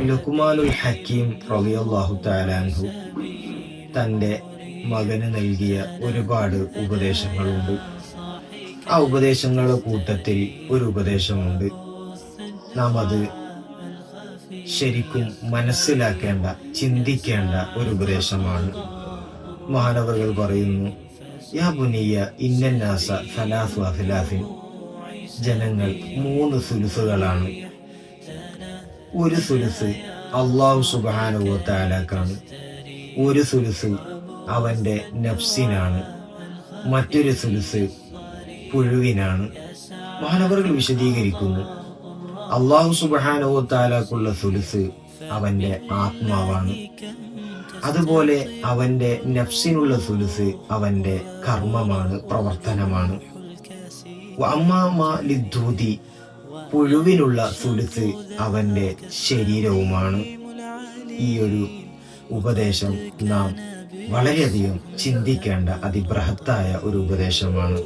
ലുക്മാനുൽ ഹക്കീം റളിയല്ലാഹു തആല അൻഹു തൻ്റെ മകന് നൽകിയ ഒരുപാട് ഉപദേശങ്ങളുണ്ട്. ആ ഉപദേശങ്ങളുടെ കൂട്ടത്തിൽ ഒരു ഉപദേശമുണ്ട്. നാം അത് ശരിക്കും മനസ്സിലാക്കേണ്ട, ചിന്തിക്കേണ്ട ഒരു ഉപദേശമാണ്. മഹാനവറുകൾ പറയുന്നു, യാ ബുനിയ്യ ഇന്നന്നാസ സലാസു അസ്ലാസിൻ, ജനങ്ങൾ 3 സുലുസുകളാണ്. ഒരു സുലുസ് അല്ലാഹു സുബ്ഹാനഹു വ തആലക്കാണ്, ഒരു സുലുസ് അവൻ്റെ നഫ്സിനാണ്, മറ്റൊരു സുലുസ് പുഴുവിനാണ്. മഹാനവറുകൾ വിശദീകരിക്കുന്നു, അല്ലാഹു സുബ്ഹാനഹു വ തആലക്കുള്ള സുലുസ് അവൻ്റെ ആത്മാവാണ്. അതുപോലെ അവൻ്റെ നഫ്സിനുള്ള സുലുസ് അവൻ്റെ കർമ്മമാണ്, പ്രവർത്തനമാണ്. വഅമ്മാ ലിദ്ദൂദി, പുഴുവിനുള്ള സുലുസ് അവൻ്റെ ശരീരവുമാണ്. ഈ ഒരു ഉപദേശം നാം വളരെയധികം ചിന്തിക്കേണ്ട അതിബൃഹത്തായ ഒരു ഉപദേശമാണ്.